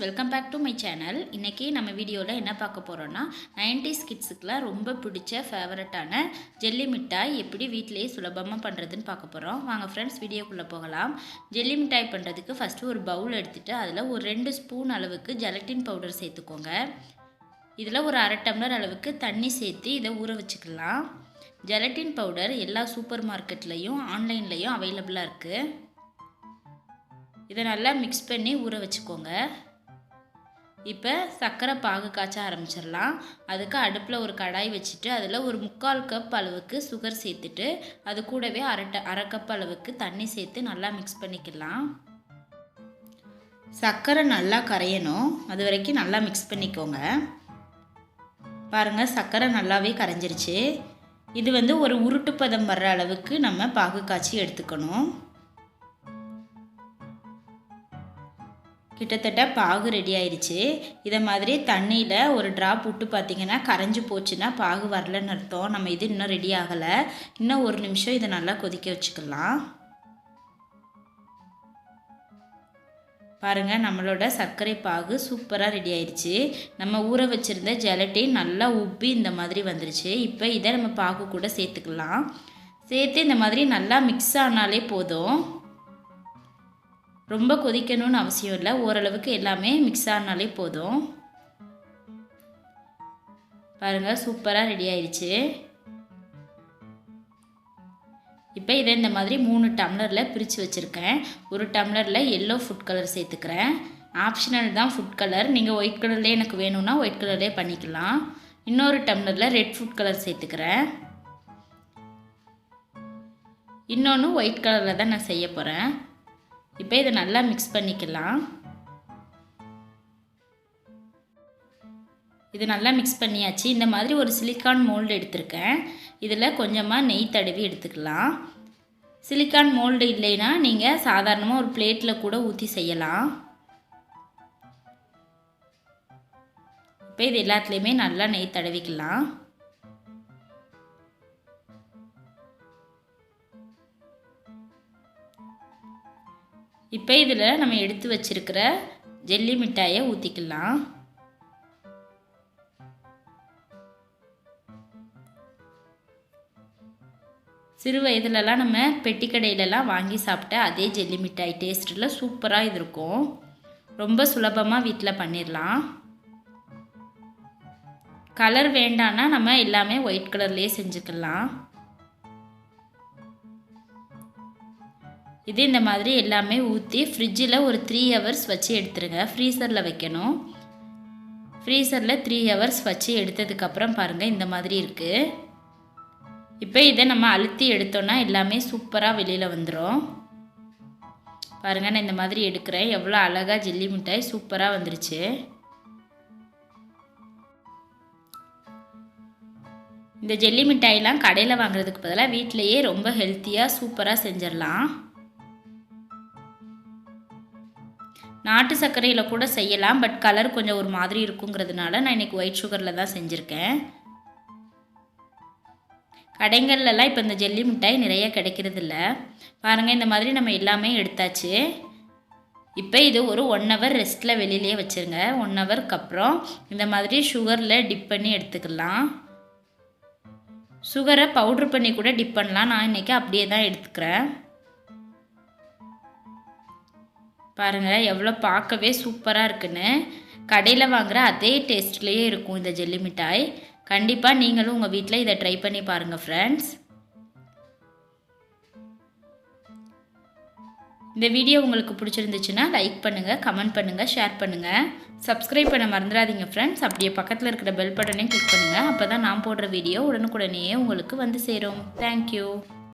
Welcome back to my channel. இன்றைக்கி நம்ம வீடியோவில் என்ன பார்க்க போகிறோன்னா 90's கிட்ஸுக்கெலாம் ரொம்ப பிடிச்ச ஃபேவரட்டான ஜெல்லி மிட்டாய் எப்படி வீட்டிலேயே சுலபமாக பண்ணுறதுன்னு பார்க்க போகிறோம். வாங்க ஃப்ரெண்ட்ஸ், வீடியோக்குள்ளே போகலாம். ஜெல்லி மிட்டாய் பண்ணுறதுக்கு ஃபஸ்ட்டு ஒரு பவுல் எடுத்துகிட்டு அதில் ஒரு 2 ஸ்பூன் அளவுக்கு ஜெலட்டின் பவுடர் சேர்த்துக்கோங்க. இதில் ஒரு அரை டம்ளர் அளவுக்கு தண்ணி சேர்த்து இதை ஊற வச்சுக்கலாம். ஜெலட்டின் பவுடர் எல்லா சூப்பர் மார்க்கெட்லேயும் ஆன்லைன்லேயும் அவைலபிளாக இருக்குது. இதை நல்லா மிக்ஸ் பண்ணி ஊற வச்சுக்கோங்க. இப்போ சர்க்கரை பாகு காய்ச்ச ஆரம்பிச்சிடலாம். அதுக்கு அடுப்பில் ஒரு கடாய் வச்சுட்டு அதில் ஒரு 3/4 கப் அளவுக்கு சுகர் சேர்த்துட்டு அது கூடவே அரை கப் அளவுக்கு தண்ணி சேர்த்து நல்லா மிக்ஸ் பண்ணிக்கலாம். சர்க்கரை நல்லா கரையணும், அது வரைக்கும் நல்லா மிக்ஸ் பண்ணிக்கோங்க. பாருங்கள், சர்க்கரை நல்லாவே கரைஞ்சிருச்சு. இது ஒரு உருட்டு பதம் வர்ற அளவுக்கு நம்ம பாகு காய்ச்சி எடுத்துக்கணும். கிட்டத்தட்ட பாகு ரெடி ஆயிடுச்சு. இதை மாதிரி தண்ணியில் ஒரு ட்ராப் விட்டு பார்த்திங்கன்னா கரைஞ்சி போச்சுன்னா பாகு வரலன்னு அர்த்தம். நம்ம இது இன்னும் ரெடி ஆகலை. இன்னும் ஒரு நிமிஷம் இதை நல்லா கொதிக்க வச்சுக்கலாம். பாருங்கள், நம்மளோட சர்க்கரை பாகு சூப்பராக ரெடி ஆயிடுச்சு. நம்ம ஊற வச்சுருந்த ஜெலட்டின் நல்லா உப்பி இந்த மாதிரி வந்துருச்சு. இப்போ இதை நம்ம பாகு கூட சேர்த்துக்கலாம். சேர்த்து இந்த மாதிரி நல்லா மிக்ஸ் ஆனாலே போதும். ரொம்ப கொதிக்கணும்னு அவசியம் இல்லை, ஓரளவுக்கு எல்லாமே மிக்ஸ் ஆனாலே போதும். பாருங்கள், சூப்பராக ரெடி ஆயிடுச்சு. இப்போ இதை இந்த மாதிரி 3 டம்ளரில் பிரித்து வச்சுருக்கேன். ஒரு டம்ளரில் எல்லோ ஃபுட் கலர் சேர்த்துக்கிறேன். ஆப்ஷனல் தான் ஃபுட் கலர். நீங்கள் ஒயிட் கலர்லேயே எனக்கு வேணும்னா ஒயிட் கலர்லேயே பண்ணிக்கலாம். இன்னொரு டம்ளரில் ரெட் ஃபுட் கலர் சேர்த்துக்கிறேன். இன்னொன்று ஒயிட் கலரில் தான் நான் செய்ய போகிறேன். இப்போ இதை நல்லா மிக்ஸ் பண்ணிக்கலாம். இது நல்லா மிக்ஸ் பண்ணியாச்சு. இந்த மாதிரி ஒரு சிலிக்கான் மோல்டு எடுத்திருக்கேன். இதில் கொஞ்சமாக நெய் தடவி எடுத்துக்கலாம். சிலிக்கான் மோல்டு இல்லைன்னா நீங்கள் சாதாரணமாக ஒரு பிளேட்டில் கூட ஊற்றி செய்யலாம். இப்போ இது எல்லாத்துலேயுமே நல்லா நெய் தடவிக்கலாம். இப்போ இதில் நம்ம எடுத்து வச்சிருக்கிற ஜெல்லி மிட்டாயை ஊற்றிக்கலாம். சிறு வயதுலலாம் நம்ம பெட்டி கடையிலலாம் வாங்கி சாப்பிட்ட அதே ஜெல்லி மிட்டாய் டேஸ்ட்டில் சூப்பராக இது இருக்கும். ரொம்ப சுலபமாக வீட்டில் பண்ணிடலாம். கலர் வேண்டான்னா நம்ம எல்லாமே ஒயிட் கலர்லேயே செஞ்சுக்கலாம். இது இந்த மாதிரி எல்லாமே ஊற்றி ஃப்ரிட்ஜில் ஒரு 3 ஹவர்ஸ் வச்சு எடுத்துருங்க. ஃப்ரீசரில் வைக்கணும். ஃப்ரீசரில் 3 ஹவர்ஸ் வச்சு எடுத்ததுக்கப்புறம் பாருங்கள் இந்த மாதிரி இருக்குது. இப்போ இதை நம்ம அழுத்தி எடுத்தோன்னா எல்லாமே சூப்பராக வெளியில் வந்துடும். பாருங்கள், நான் இந்த மாதிரி எடுக்கிறேன். எவ்வளோ அழகாக ஜெல்லி மிட்டாய் சூப்பராக வந்துருச்சு. இந்த ஜெல்லி மிட்டாயெலாம் கடையில் வாங்குறதுக்கு பதிலாக வீட்டிலையே ரொம்ப ஹெல்த்தியாக சூப்பராக செஞ்சிடலாம். நாட்டு சர்க்கரையில் கூட செய்யலாம், பட் கலர் கொஞ்சம் ஒரு மாதிரி இருக்குங்கிறதுனால நான் இன்றைக்கி ஒயிட் சுகரில் தான் செஞ்சுருக்கேன். கடைகள்லாம் இப்போ இந்த ஜெல்லி மிட்டாய் நிறைய கிடைக்கிறதில்ல. பாருங்கள், இந்த மாதிரி நம்ம எல்லாமே எடுத்தாச்சு. இப்போ இது ஒரு 1 ஹவர் ரெஸ்ட்டில் வெளியிலே வச்சுருங்க. 1 ஹவருக்கு அப்புறம் இந்த மாதிரி சுகரில் டிப் பண்ணி எடுத்துக்கலாம். சுகரை பவுட்ரு பண்ணி கூட டிப் பண்ணலாம். நான் இன்றைக்கி அப்படியே தான் எடுத்துக்கிறேன். பாருங்கள், எவ்வளோ பார்க்கவே சூப்பராக இருக்குன்னு. கடையில் வாங்குகிற அதே டேஸ்ட்லேயே இருக்கும் இந்த ஜெல்லி மிட்டாய். கண்டிப்பாக நீங்களும் உங்கள் வீட்டில் இதை ட்ரை பண்ணி பாருங்கள் ஃப்ரெண்ட்ஸ். இந்த வீடியோ உங்களுக்கு பிடிச்சிருந்துச்சுன்னா லைக் பண்ணுங்கள், கமெண்ட் பண்ணுங்கள், ஷேர் பண்ணுங்கள். சப்ஸ்கிரைப் பண்ண மறந்துடாதீங்க ஃப்ரெண்ட்ஸ். அப்படியே பக்கத்தில் இருக்கிற பெல் பட்டனையும் கிளிக் பண்ணுங்கள். அப்போ தான் நான் போடுற வீடியோ உடனுக்குடனே உங்களுக்கு வந்து சேரும். தேங்க்யூ.